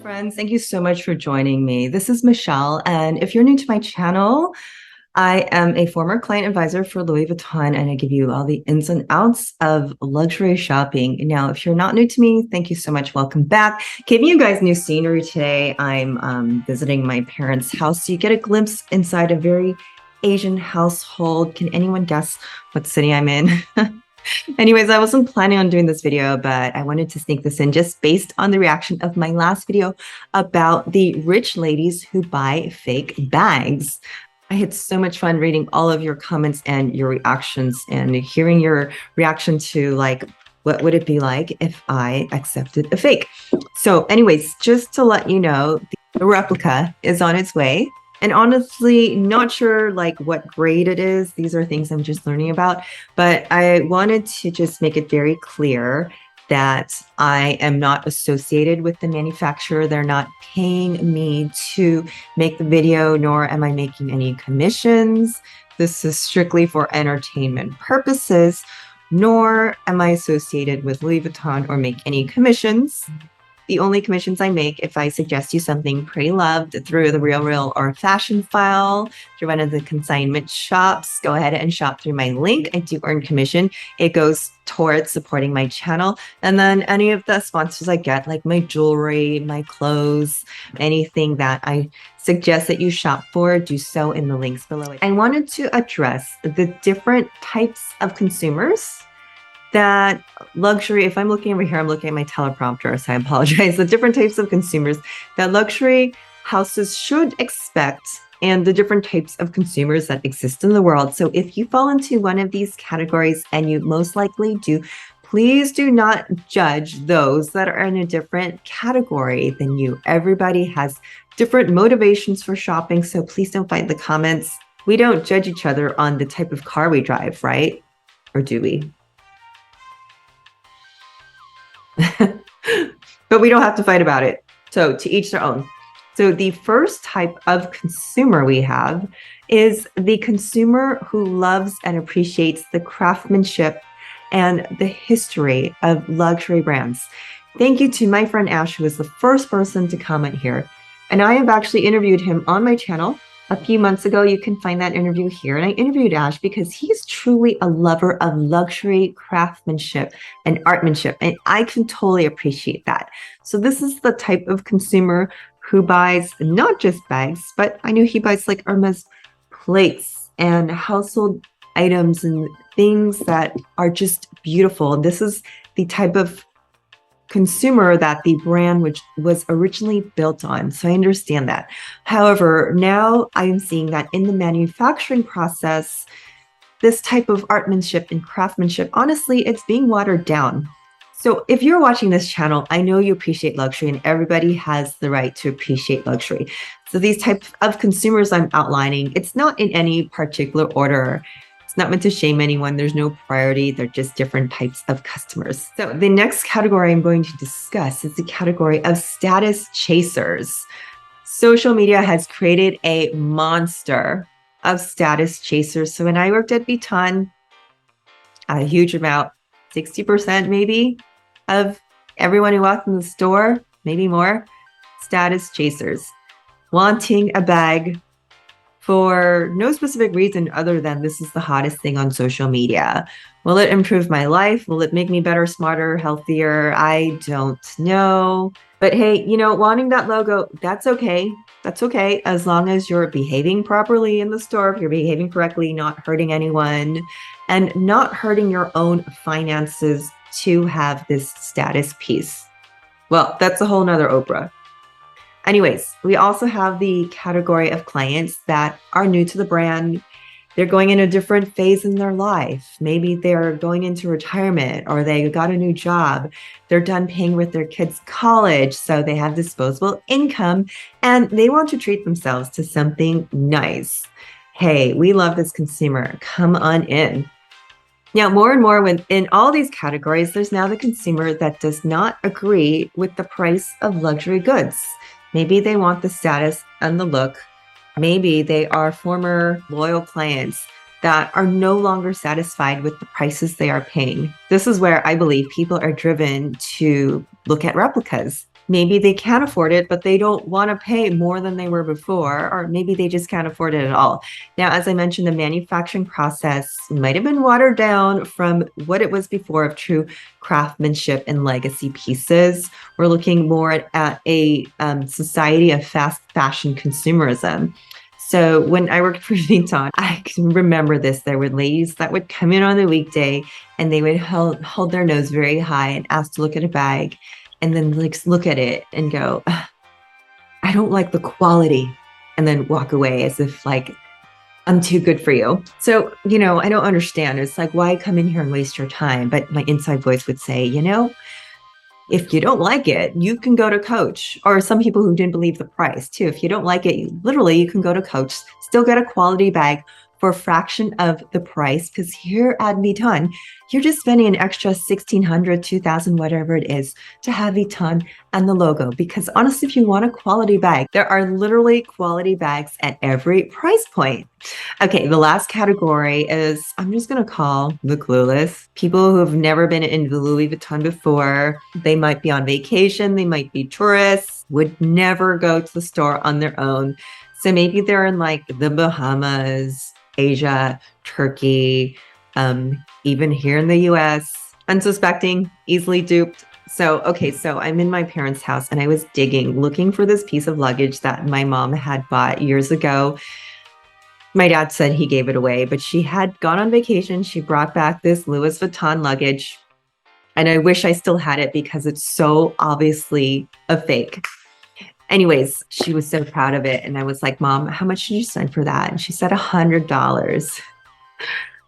Friends, thank you so much for joining me. This is Michelle, and if you're new to my channel, I am a former client advisor for Louis Vuitton, and I give you all the ins and outs of luxury shopping. Now, if you're not new to me, thank you so much. Welcome back. Giving you guys new scenery today. I'm visiting my parents' house, so you get a glimpse inside a very Asian household. Can anyone guess what city I'm in? Anyways, I wasn't planning on doing this video, but I wanted to sneak this in just based on the reaction of my last video about the rich ladies who buy fake bags. I had so much fun reading all of your comments and your reactions and hearing your reaction to like, what would it be like if I accepted a fake? So anyways, just to let you know, the replica is on its way. And honestly, not sure like what grade it is. These are things I'm just learning about, but I wanted to just make it very clear that I am not associated with the manufacturer. They're not paying me to make the video, nor am I making any commissions. This is strictly for entertainment purposes, nor am I associated with Louis Vuitton or make any commissions. The only commissions I make if I suggest you something pre-loved through the Real or Fashion File, through one of the consignment shops, go ahead and shop through my link. I do earn commission. It goes towards supporting my channel. And then any of the sponsors I get, like my jewelry, my clothes, anything that I suggest that you shop for, do so in the links below. I wanted to address the different types of consumers that luxury, if I'm looking over here, I'm looking at my teleprompter, so I apologize. The different types of consumers that luxury houses should expect and the different types of consumers that exist in the world. So if you fall into one of these categories, and you most likely do, please do not judge those that are in a different category than you. Everybody has different motivations for shopping, so please don't fight the comments. We don't judge each other on the type of car we drive, right? Or do we? But we don't have to fight about it. So to each their own. So the first type of consumer we have is the consumer who loves and appreciates the craftsmanship and the history of luxury brands. Thank you to my friend Ash, who was the first person to comment here. And I have actually interviewed him on my channel a few months ago. You can find that interview here. And I interviewed Ash because he's truly a lover of luxury craftsmanship and artmanship. And I can totally appreciate that. So this is the type of consumer who buys not just bags, but I know he buys like Hermes plates and household items and things that are just beautiful. This is the type of consumer that the brand which was originally built on. So I understand that. However, now I'm seeing that in the manufacturing process, this type of artmanship and craftsmanship, honestly, it's being watered down. So if you're watching this channel, I know you appreciate luxury, and everybody has the right to appreciate luxury. So these types of consumers I'm outlining, it's not in any particular order. Not meant to shame anyone. There's no priority. They're just different types of customers. So the next category I'm going to discuss is the category of status chasers. Social media has created a monster of status chasers. So when I worked at Vuitton, a huge amount, 60% maybe of everyone who walked in the store, maybe more, status chasers, wanting a bag for no specific reason other than this is the hottest thing on social media. Will it improve my life? Will it make me better, smarter, healthier? I don't know. But hey, you know, wanting that logo, that's okay. That's okay, as long as you're behaving properly in the store, if you're behaving correctly, not hurting anyone, and not hurting your own finances to have this status piece. Well, that's a whole nother Oprah. Anyways, we also have the category of clients that are new to the brand. They're going in a different phase in their life. Maybe they're going into retirement, or they got a new job. They're done paying with their kids' college, so they have disposable income, and they want to treat themselves to something nice. Hey, we love this consumer. Come on in. Now, more and more in all these categories, there's now the consumer that does not agree with the price of luxury goods. Maybe they want the status and the look. Maybe they are former loyal clients that are no longer satisfied with the prices they are paying. This is where I believe people are driven to look at replicas. Maybe they can't afford it, but they don't want to pay more than they were before, or maybe they just can't afford it at all. Now, as I mentioned, the manufacturing process might have been watered down from what it was before of true craftsmanship and legacy pieces. We're looking more at a society of fast fashion consumerism. So when I worked for Vuitton, I can remember this. There were ladies that would come in on the weekday and they would hold their nose very high and ask to look at a bag, and then like look at it and go, I don't like the quality, and then walk away as if like, I'm too good for you. So, you know, I don't understand. It's like, why come in here and waste your time? But my inside voice would say, you know, if you don't like it, you can go to Coach, or some people who didn't believe the price too. If you don't like it, you can go to Coach, still get a quality bag for a fraction of the price. Because here at Vuitton, you're just spending an extra $1,600, $2,000, whatever it is, to have Vuitton and the logo. Because honestly, if you want a quality bag, there are literally quality bags at every price point. Okay, the last category is, I'm just going to call the clueless. People who have never been in the Louis Vuitton before. They might be on vacation, they might be tourists, would never go to the store on their own. So maybe they're in like the Bahamas, Asia, Turkey, even here in the US, unsuspecting, easily duped. So, okay, so I'm in my parents' house and I was digging, looking for this piece of luggage that my mom had bought years ago. My dad said he gave it away, but she had gone on vacation. She brought back this Louis Vuitton luggage, and I wish I still had it because it's so obviously a fake. Anyways, she was so proud of it. And I was like, Mom, how much did you spend for that? And she said $100.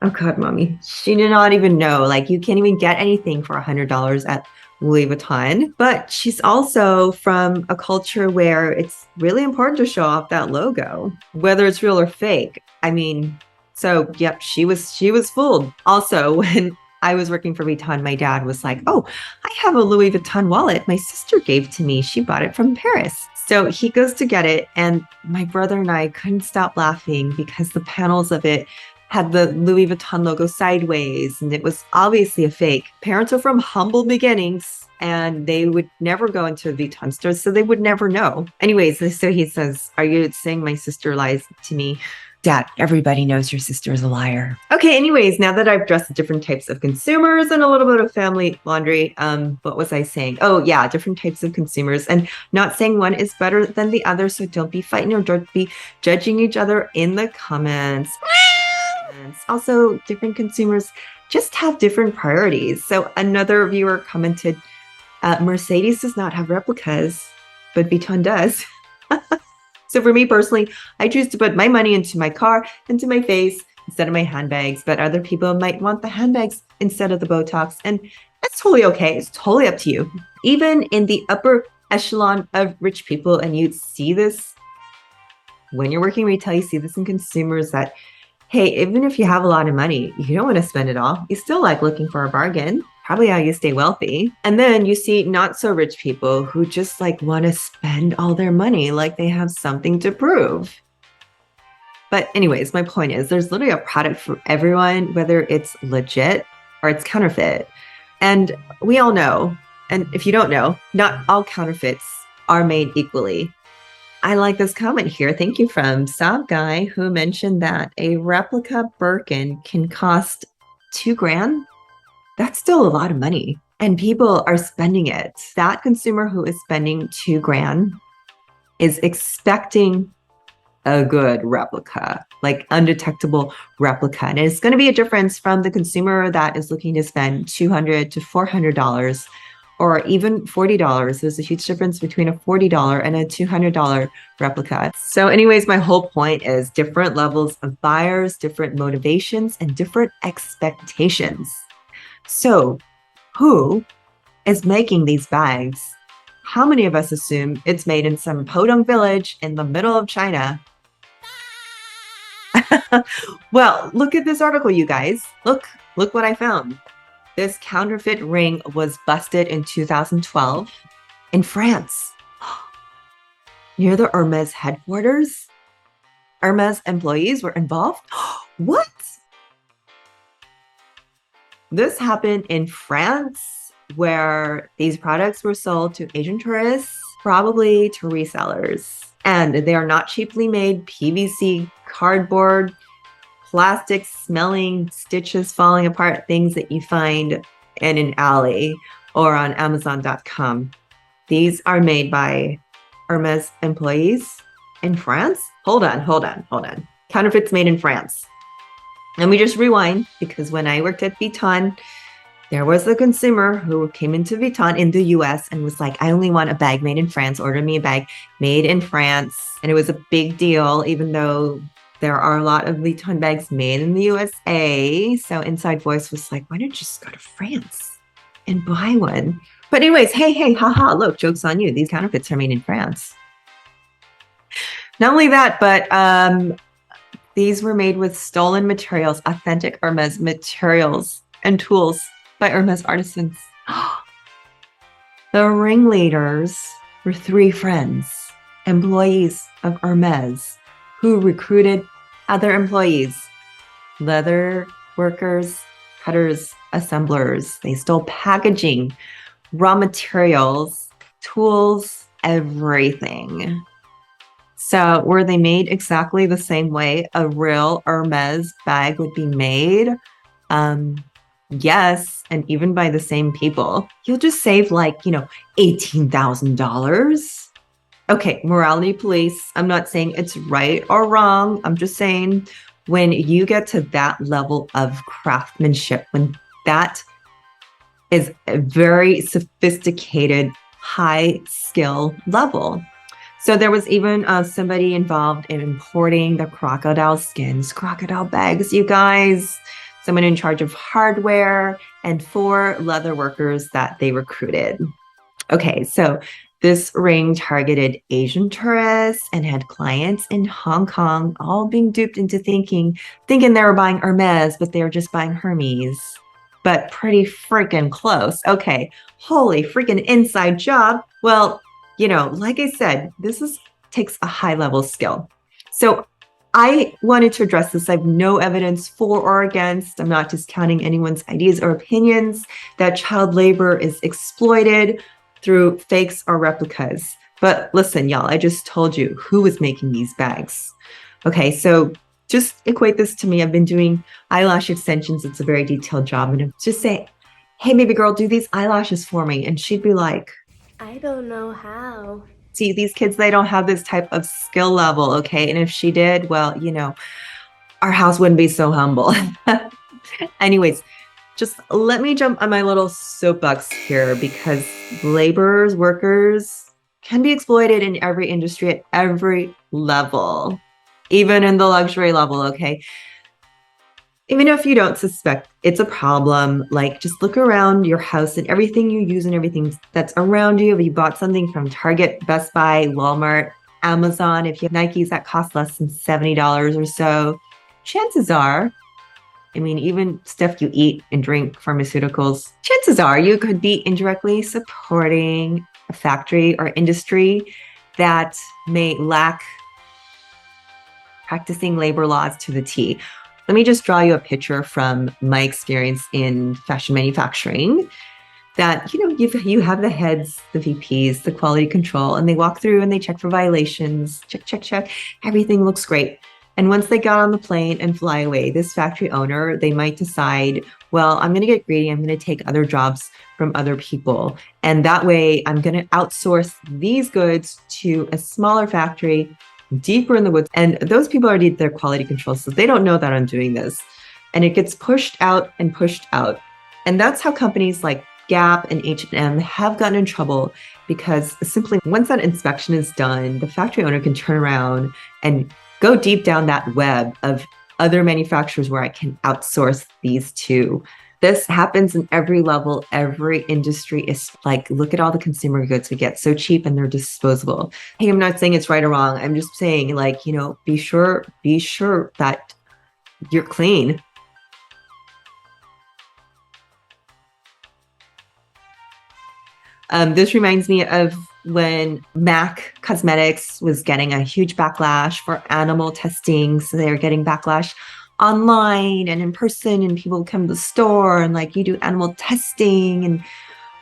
Oh God, Mommy. She did not even know. Like, you can't even get anything for $100 at Louis Vuitton. But she's also from a culture where it's really important to show off that logo, whether it's real or fake. I mean, so yep, she was fooled. Also, when I was working for Vuitton, my dad was like, oh, I have a Louis Vuitton wallet my sister gave to me. She bought it from Paris. So he goes to get it, and my brother and I couldn't stop laughing because the panels of it had the Louis Vuitton logo sideways, and it was obviously a fake. Parents are from humble beginnings, and they would never go into a Vuitton store, so they would never know. Anyways, so he says, are you saying my sister lies to me? Dad, everybody knows your sister is a liar. Okay, anyways, now that I've addressed the different types of consumers and a little bit of family laundry, what was I saying? Oh yeah, different types of consumers, and not saying one is better than the other, so don't be fighting or don't be judging each other in the comments. Also, different consumers just have different priorities. So another viewer commented, Mercedes does not have replicas, but Vuitton does. So for me personally, I choose to put my money into my car, into my face, instead of my handbags. But other people might want the handbags instead of the Botox. And that's totally okay. It's totally up to you. Even in the upper echelon of rich people, and you see this when you're working retail, you see this in consumers that, hey, even if you have a lot of money, you don't want to spend it all. You still like looking for a bargain. Probably how you stay wealthy. And then you see not so rich people who just like want to spend all their money like they have something to prove. But anyways, my point is there's literally a product for everyone, whether it's legit or it's counterfeit. And we all know, and if you don't know, not all counterfeits are made equally. I like this comment here. Thank you from Sob Guy, who mentioned that a replica Birkin can cost $2,000. That's still a lot of money, and people are spending it. That consumer who is spending $2,000 is expecting a good replica, like undetectable replica. And it's going to be a difference from the consumer that is looking to spend $200 to $400 or even $40. There's a huge difference between a $40 and a $200 replica. So anyways, my whole point is different levels of buyers, different motivations, and different expectations. So who is making these bags? How many of us assume it's made in some podunk village in the middle of China? Well, look at this article, you guys. Look what I found. This counterfeit ring was busted in 2012 in France, near the Hermes headquarters. Hermes employees were involved. What? This happened in France, where these products were sold to Asian tourists, probably to resellers. And they are not cheaply made PVC, cardboard, plastic smelling, stitches falling apart, things that you find in an alley or on Amazon.com. These are made by Hermes employees in France. Hold on. Counterfeits made in France. Let me just rewind, because when I worked at VUITTON, there was a consumer who came into VUITTON in the US and was like, I only want a bag made in France. Order me a bag made in France. And it was a big deal, even though there are a lot of VUITTON bags made in the USA. So Inside Voice was like, why don't you just go to France and buy one? But anyways, hey, haha, look, joke's on you. These counterfeits are made in France. Not only that, but these were made with stolen materials, authentic Hermes materials and tools by Hermes artisans. The ringleaders were 3 friends, employees of Hermes, who recruited other employees, leather workers, cutters, assemblers. They stole packaging, raw materials, tools, everything. So were they made exactly the same way a real Hermes bag would be made? Yes, and even by the same people. You'll just save like, $18,000. Okay, morality police. I'm not saying it's right or wrong. I'm just saying when you get to that level of craftsmanship, when that is a very sophisticated, high skill level. So there was even somebody involved in importing the crocodile skins, crocodile bags, you guys. Someone in charge of hardware, and 4 leather workers that they recruited. Okay, so this ring targeted Asian tourists and had clients in Hong Kong, all being duped into thinking they were buying Hermes, but they were just buying Hermes. But pretty freaking close. Okay, holy freaking inside job. Well, like I said, this takes a high level skill. So I wanted to address this. I have no evidence for or against. I'm not discounting anyone's ideas or opinions that child labor is exploited through fakes or replicas. But listen, y'all, I just told you who was making these bags. Okay, so just equate this to me. I've been doing eyelash extensions. It's a very detailed job. And just say, hey, baby girl, do these eyelashes for me. And she'd be like, I don't know how. See, these kids, they don't have this type of skill level, okay? And if she did, well, our house wouldn't be so humble. Anyways, just let me jump on my little soapbox here, because laborers, workers can be exploited in every industry at every level, even in the luxury level, okay? Even if you don't suspect it's a problem, like just look around your house and everything you use and everything that's around you. If you bought something from Target, Best Buy, Walmart, Amazon, if you have Nikes that cost less than $70 or so, chances are, even stuff you eat and drink, pharmaceuticals, chances are you could be indirectly supporting a factory or industry that may lack practicing labor laws to the T. Let me just draw you a picture from my experience in fashion manufacturing, that, you have the heads, the VPs, the quality control, and they walk through and they check for violations, check. Everything looks great. And once they got on the plane and fly away, this factory owner, they might decide, well, I'm going to get greedy. I'm going to take other jobs from other people. And that way I'm going to outsource these goods to a smaller factory deeper in the woods. And those people already did their quality control, so they don't know that I'm doing this. And it gets pushed out and pushed out. And that's how companies like Gap and H&M have gotten in trouble, because simply once that inspection is done, the factory owner can turn around and go deep down that web of other manufacturers where I can outsource these to. This happens in every level, every industry. Is like, look at all the consumer goods we get so cheap and they're disposable. Hey, I'm not saying it's right or wrong. I'm just saying, be sure that you're clean. This reminds me of when MAC Cosmetics was getting a huge backlash for animal testing. So they were getting backlash online and in person, and people come to the store and you do animal testing, and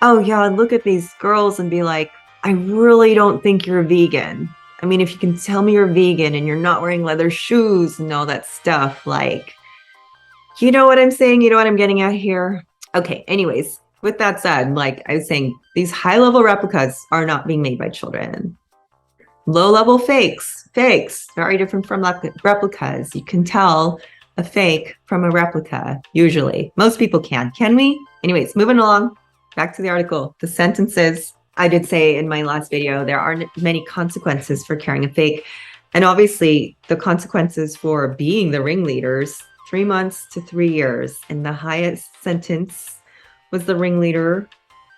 oh yeah, look at these girls and be like, I really don't think you're vegan. I mean, if you can tell me you're vegan and you're not wearing leather shoes and all that stuff, like, you know what I'm saying? You know what I'm getting at here? Okay, anyways, with that said, like I was saying, these high-level replicas are not being made by children. Low-level fakes, very different from replicas. You can tell a fake from a replica, usually. Most people can we? Anyways, moving along, back to the article. The sentences, I did say in my last video, there aren't many consequences for carrying a fake. And obviously, the consequences for being the ringleaders, 3 months to 3 years. And the highest sentence was the ringleader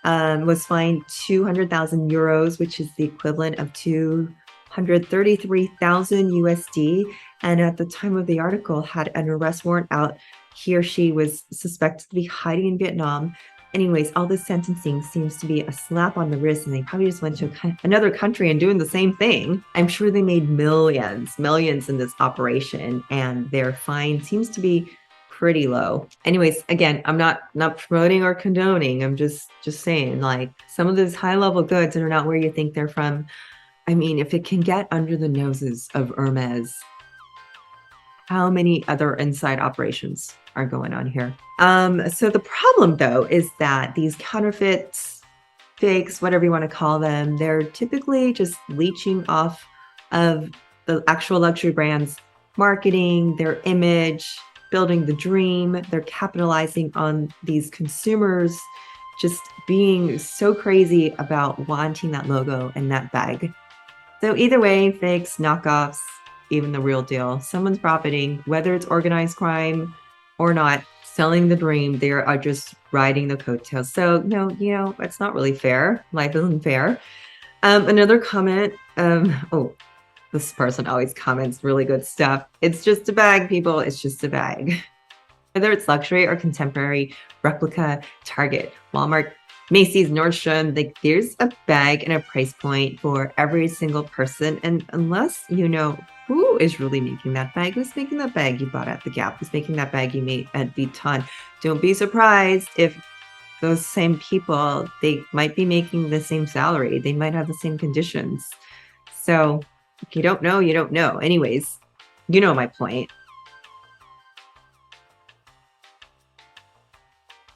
was fined 200,000 euros, which is the equivalent of 233,000 USD. And at the time of the article, had an arrest warrant out. He or she was suspected to be hiding in Vietnam. Anyways, all this sentencing seems to be a slap on the wrist, and they probably just went to another country and doing the same thing. I'm sure they made millions in this operation, and their fine seems to be pretty low. Anyways, again, I'm not promoting or condoning. I'm just saying, like, some of those high-level goods are not where you think they're from. I mean, if it can get under the noses of Hermes, how many other inside operations are going on here? So the problem, though, is that these counterfeits, fakes, whatever you want to call them, they're typically just leeching off of the actual luxury brands' marketing, their image, building the dream. They're capitalizing on these consumers just being so crazy about wanting that logo and that bag. So either way, fakes, knockoffs, even the real deal, someone's profiting, whether it's organized crime or not, selling the dream. They are just riding the coattails. So no, it's not really fair. Life isn't fair. Another comment. Oh, this person always comments really good stuff. It's just a bag, people. It's just a bag. Whether it's luxury or contemporary, replica, Target, Walmart, Macy's, Nordstrom, like there's a bag and a price point for every single person. And unless you know who is really making that bag, who's making that bag you bought at the Gap, who's making that bag you made at VUITTON, don't be surprised if those same people, they might be making the same salary. They might have the same conditions. So if you don't know, you don't know. Anyways, you know my point.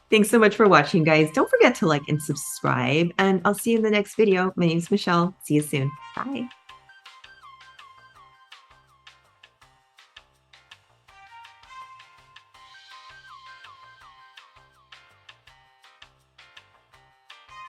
Thanks so much for watching, guys. Don't forget to like and subscribe, and I'll see you in the next video. My name's Michelle. See you soon. Bye.